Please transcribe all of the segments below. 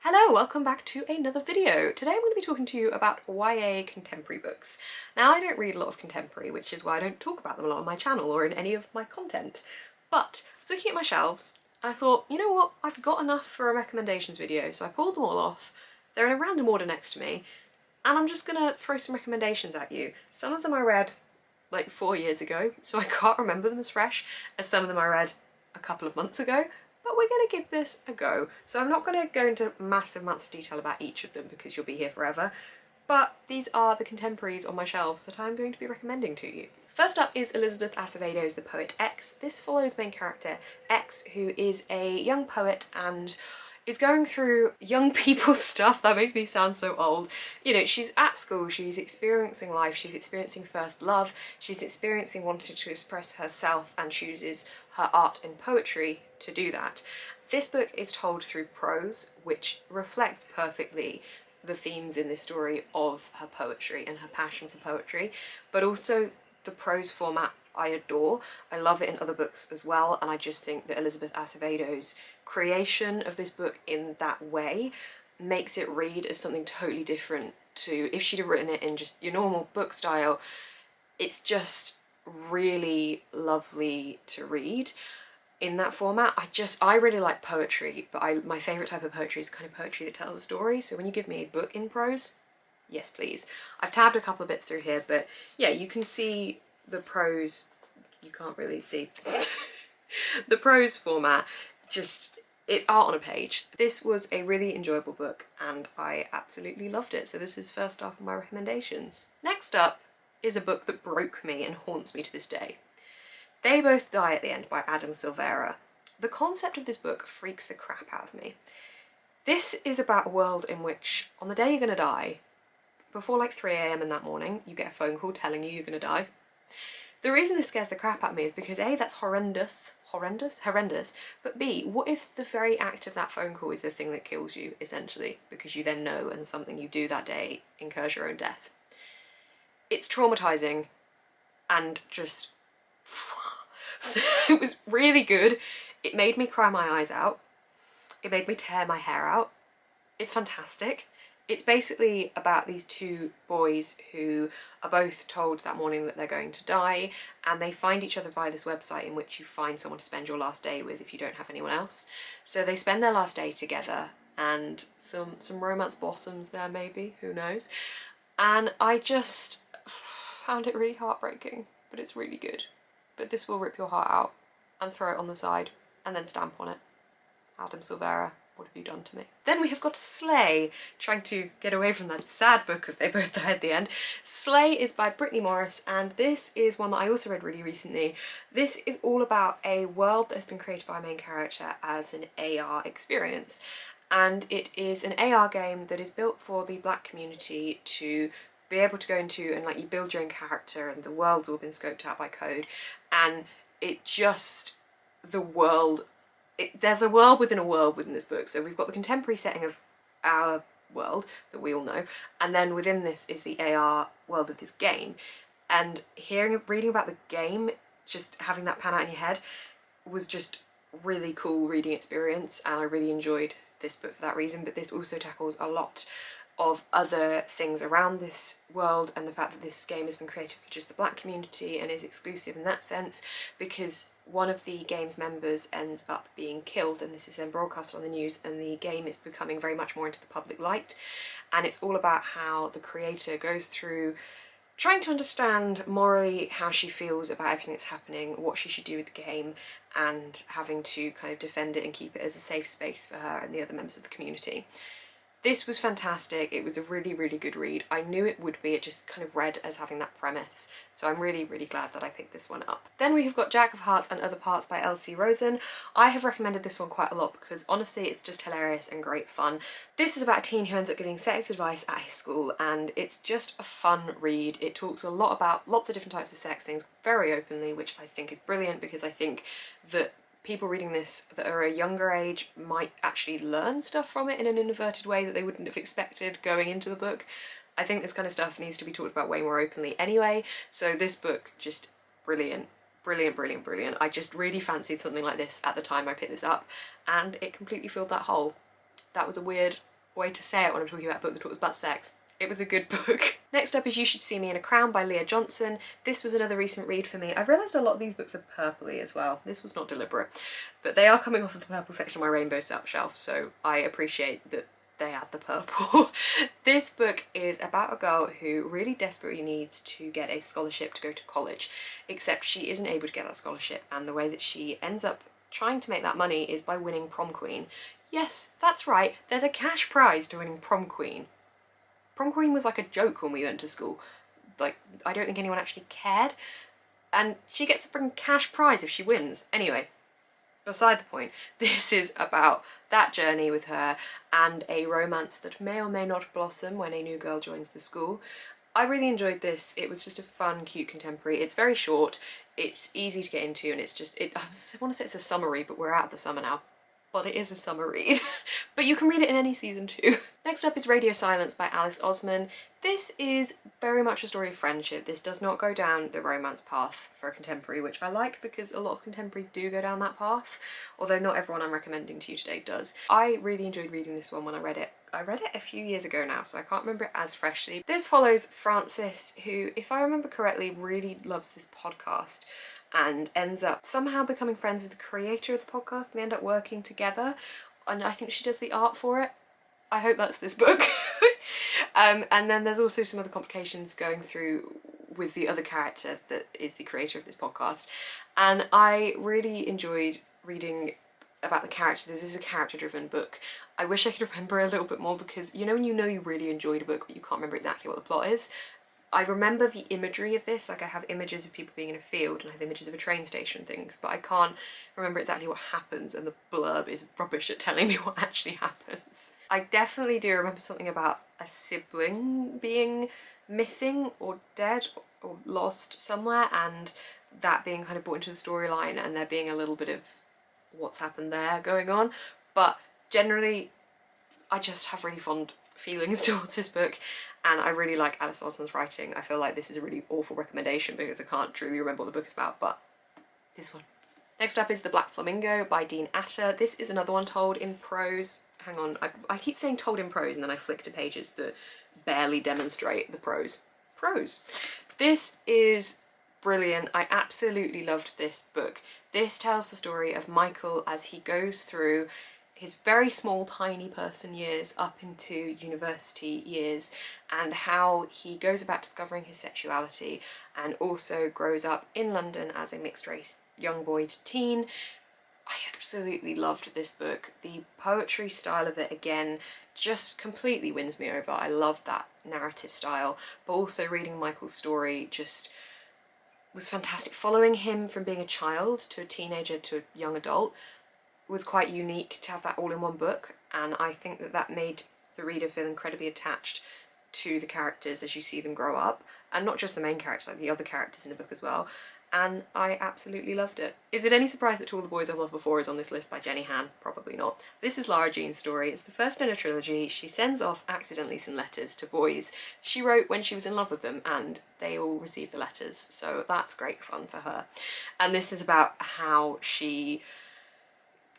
Hello, welcome back to another video. Today I'm going to be talking to you about YA contemporary books. Now, I don't read a lot of contemporary, which is why I don't talk about them a lot on my channel or in any of my content. But I was looking at my shelves and I thought, you know what, I've got enough for a recommendations video, so I pulled them all off. They're in a random order next to me, and I'm just gonna throw some recommendations at you. Some of them I read like 4 years ago, so I can't remember them as fresh as some of them I read a couple of months ago. But we're going to give this a go. So I'm not going to go into massive amounts of detail about each of them because you'll be here forever, but these are the contemporaries on my shelves that I'm going to be recommending to you. First up is Elizabeth Acevedo's The Poet X. This follows the main character, X, who is a young poet and is going through young people stuff. That makes me sound so old. You know, she's at school, she's experiencing life, she's experiencing first love, she's experiencing wanting to express herself and chooses her art and poetry to do that. This book is told through prose, which reflects perfectly the themes in this story of her poetry and her passion for poetry, but also the prose format I adore. I love it in other books as well, and I just think that Elizabeth Acevedo's creation of this book in that way makes it read as something totally different to if she'd have written it in just your normal book style. It's just really lovely to read in that format. I really like poetry, but my favourite type of poetry is the kind of poetry that tells a story. So when you give me a book in prose, yes please. I've tabbed a couple of bits through here, but yeah, you can see the prose, you can't really see the prose format, just it's art on a page. This was a really enjoyable book and I absolutely loved it, so this is first up on my recommendations. Next up is a book that broke me and haunts me to this day. They Both Die at the End by Adam Silvera. The concept of this book freaks the crap out of me. This is about a world in which on the day you're gonna die, before like 3 AM in that morning, you get a phone call telling you you're gonna die. The reason this scares the crap out of me is because A, that's horrendous, but B, what if the very act of that phone call is the thing that kills you, essentially, because you then know and something you do that day incurs your own death. It's traumatizing and just it was really good. It made me cry my eyes out. It made me tear my hair out. It's fantastic. It's basically about these two boys who are both told that morning that they're going to die, and they find each other via this website in which you find someone to spend your last day with if you don't have anyone else. So they spend their last day together and some romance blossoms there maybe, who knows. And I just found it really heartbreaking, but it's really good. But this will rip your heart out and throw it on the side and then stamp on it. Adam Silvera, what have you done to me? Then we have got Slay, trying to get away from that sad book of They Both Die at the End. Slay is by Brittany Morris, and this is one that I also read really recently. This is all about a world that has been created by a main character as an AR experience. And it is an AR game that is built for the Black community to be able to go into, and like you build your own character, and the world's all been scoped out by code, and it just, the world, there's a world within this book. So we've got the contemporary setting of our world that we all know, and then within this is the AR world of this game. And reading about the game, just having that pan out in your head was just really cool reading experience, and I really enjoyed this book for that reason. But this also tackles a lot of other things around this world, and the fact that this game has been created for just the Black community and is exclusive in that sense because one of the game's members ends up being killed, and this is then broadcast on the news, and the game is becoming very much more into the public light. And it's all about how the creator goes through trying to understand morally how she feels about everything that's happening, what she should do with the game, and having to kind of defend it and keep it as a safe space for her and the other members of the community. This was fantastic. It was a really, really good read. I knew it would be, it just kind of read as having that premise. So I'm really, really glad that I picked this one up. Then we have got Jack of Hearts and Other Parts by Elsie Rosen. I have recommended this one quite a lot because honestly it's just hilarious and great fun. This is about a teen who ends up giving sex advice at his school, and it's just a fun read. It talks a lot about lots of different types of sex things very openly, which I think is brilliant because I think that people reading this that are a younger age might actually learn stuff from it in an inverted way that they wouldn't have expected going into the book. I think this kind of stuff needs to be talked about way more openly anyway, so this book, just brilliant. Brilliant, brilliant, brilliant. I just really fancied something like this at the time I picked this up, and it completely filled that hole. That was a weird way to say it when I'm talking about a book that talks about sex. It was a good book. Next up is You Should See Me in a Crown by Leah Johnson. This was another recent read for me. I've realised a lot of these books are purpley as well. This was not deliberate, but they are coming off of the purple section of my rainbow shelf, so I appreciate that they add the purple. This book is about a girl who really desperately needs to get a scholarship to go to college, except she isn't able to get that scholarship, and the way that she ends up trying to make that money is by winning prom queen. Yes, that's right, there's a cash prize to winning prom queen. Prom queen was like a joke when we went to school. Like, I don't think anyone actually cared. And she gets a freaking cash prize if she wins. Anyway, beside the point, this is about that journey with her and a romance that may or may not blossom when a new girl joins the school. I really enjoyed this. It was just a fun, cute contemporary. It's very short, it's easy to get into, and it's just, I want to say it's a summer read, but we're out of the summer now. But it is a summer read. But you can read it in any season too. Next up is Radio Silence by Alice Osman. This is very much a story of friendship. This does not go down the romance path for a contemporary, which I like because a lot of contemporaries do go down that path, although not everyone I'm recommending to you today does. I really enjoyed reading this one when I read it. I read it a few years ago now, so I can't remember it as freshly. This follows Frances, who, if I remember correctly, really loves this podcast and ends up somehow becoming friends with the creator of the podcast, and they end up working together, and I think she does the art for it. I hope that's this book. And then there's also some other complications going through with the other character that is the creator of this podcast, and I really enjoyed reading about the character. This is a character-driven book. I wish I could remember a little bit more, because you know you really enjoyed a book but you can't remember exactly what the plot is? I remember the imagery of this, like I have images of people being in a field and I have images of a train station and things, but I can't remember exactly what happens, and the blurb is rubbish at telling me what actually happens. I definitely do remember something about a sibling being missing or dead or lost somewhere, and that being kind of brought into the storyline and there being a little bit of what's happened there going on. But generally, I just have really fond feelings towards this book, and I really like Alice Osman's writing. I feel like this is a really awful recommendation because I can't truly remember what the book is about, but this one. Next up is The Black Flamingo by Dean Atter. This is another one told in prose. Hang on, I keep saying told in prose and then I flick to pages that barely demonstrate the prose. Prose. This is brilliant. I absolutely loved this book. This tells the story of Michael as he goes through his very small, tiny person years up into university years, and how he goes about discovering his sexuality and also grows up in London as a mixed race young boy to teen. I absolutely loved this book. The poetry style of it, again, just completely wins me over. I love that narrative style, but also reading Michael's story just was fantastic. Following him from being a child to a teenager to a young adult was quite unique to have that all in one book, and I think that that made the reader feel incredibly attached to the characters as you see them grow up, and not just the main character, like the other characters in the book as well, and I absolutely loved it. Is it any surprise that To All the Boys I've Loved Before is on this list by Jenny Han? Probably not. This is Lara Jean's story. It's the first in a trilogy. She sends off accidentally some letters to boys she wrote when she was in love with them, and they all receive the letters, so that's great fun for her. And this is about how she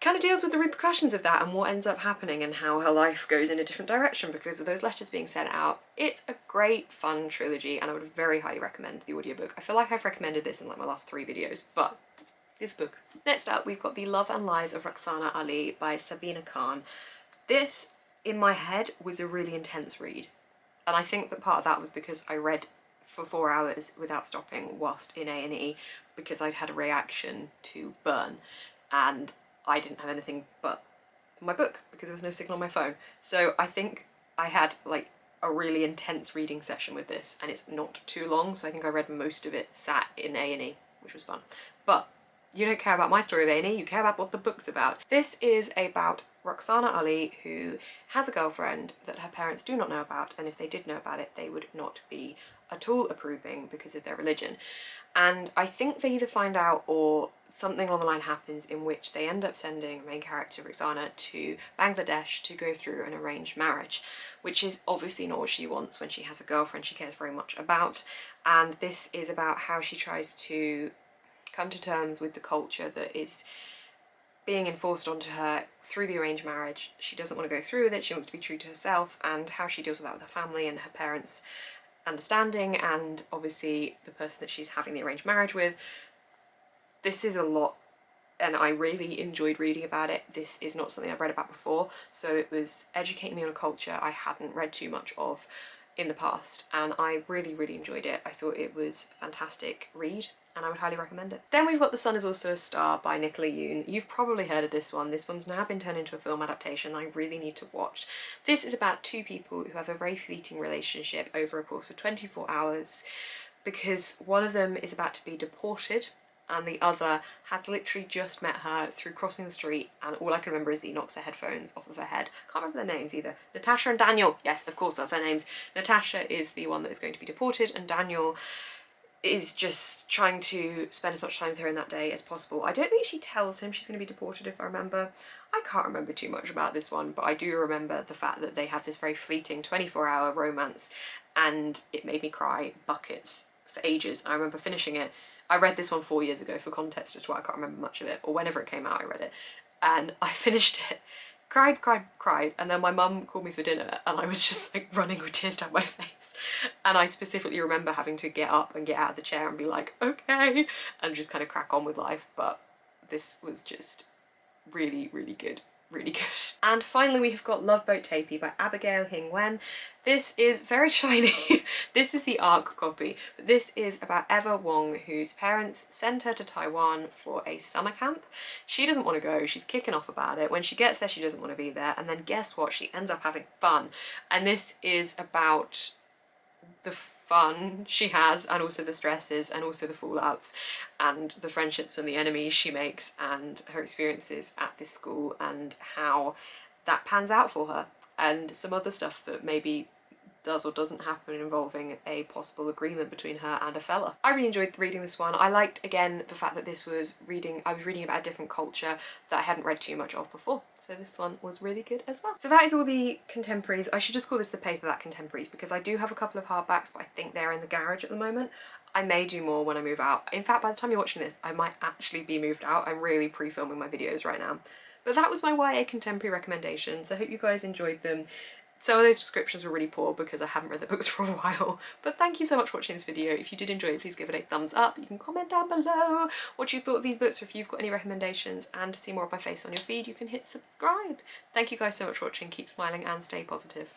kind of deals with the repercussions of that and what ends up happening, and how her life goes in a different direction because of those letters being sent out. It's a great fun trilogy, and I would very highly recommend the audiobook. I feel like I've recommended this in like my last 3 videos, but this book. Next up, we've got The Love and Lies of Raksana Ali by Sabina Khan. This, in my head, was a really intense read, and I think that part of that was because I read for 4 hours without stopping whilst in A&E because I'd had a reaction to Burn, and I didn't have anything but my book because there was no signal on my phone. So I think I had like a really intense reading session with this, and it's not too long, so I think I read most of it sat in A&E, which was fun. But you don't care about my story of A&E, you care about what the book's about. This is about Raksana Ali, who has a girlfriend that her parents do not know about, and if they did know about it, they would not be at all approving because of their religion. And I think they either find out or something along the line happens in which they end up sending main character Raksana to Bangladesh to go through an arranged marriage, which is obviously not what she wants when she has a girlfriend she cares very much about. And this is about how she tries to come to terms with the culture that is being enforced onto her through the arranged marriage. She doesn't want to go through with it, she wants to be true to herself, and how she deals with that with her family and her parents' understanding, and obviously the person that she's having the arranged marriage with. This is a lot, and I really enjoyed reading about it. This is not something I've read about before, so it was educating me on a culture I hadn't read too much of in the past, and I really, really enjoyed it. I thought it was a fantastic read, and I would highly recommend it. Then we've got The Sun Is Also a Star by Nicola Yoon. You've probably heard of this one. This one's now been turned into a film adaptation I really need to watch. This is about two people who have a very fleeting relationship over a course of 24 hours because one of them is about to be deported and the other has literally just met her through crossing the street, and all I can remember is that he knocks her headphones off of her head. Can't remember their names either. Natasha and Daniel. Yes, of course, that's their names. Natasha is the one that is going to be deported, and Daniel is just trying to spend as much time with her in that day as possible. I don't think she tells him she's going to be deported, if I remember. I can't remember too much about this one, but I do remember the fact that they have this very fleeting 24-hour romance, and it made me cry buckets for ages. I remember finishing it. I read this one 4 years ago for context as to why I can't remember much of it, or whenever it came out I read it, and I finished it, cried, and then my mum called me for dinner and I was just like running with tears down my face, and I specifically remember having to get up and get out of the chair and be like, okay, and just kind of crack on with life. But this was just really, really good. Really good. And finally we have got Loveboat Tapi by Abigail Hing Wen. This is very shiny. This is the ARC copy, but this is about Eva Wong, whose parents send her to Taiwan for a summer camp. She doesn't want to go, she's kicking off about it. When she gets there she doesn't want to be there, and then guess what? She ends up having fun. And this is about the fun she has, and also the stresses, and also the fallouts, and the friendships and the enemies she makes, and her experiences at this school, and how that pans out for her, and some other stuff that maybe does or doesn't happen involving a possible agreement between her and a fella. I really enjoyed reading this one. I liked, again, the fact that this was I was reading about a different culture that I hadn't read too much of before, so this one was really good as well. So that is all the contemporaries. I should just call this the paperback contemporaries because I do have a couple of hardbacks, but I think they're in the garage at the moment. I may do more when I move out. In fact, by the time you're watching this, I might actually be moved out. I'm really pre-filming my videos right now. But that was my YA contemporary recommendations. I hope you guys enjoyed them. Some of those descriptions were really poor because I haven't read the books for a while, but thank you so much for watching this video. If you did enjoy it, please give it a thumbs up. You can comment down below what you thought of these books, or if you've got any recommendations, and to see more of my face on your feed, you can hit subscribe. Thank you guys so much for watching. Keep smiling and stay positive.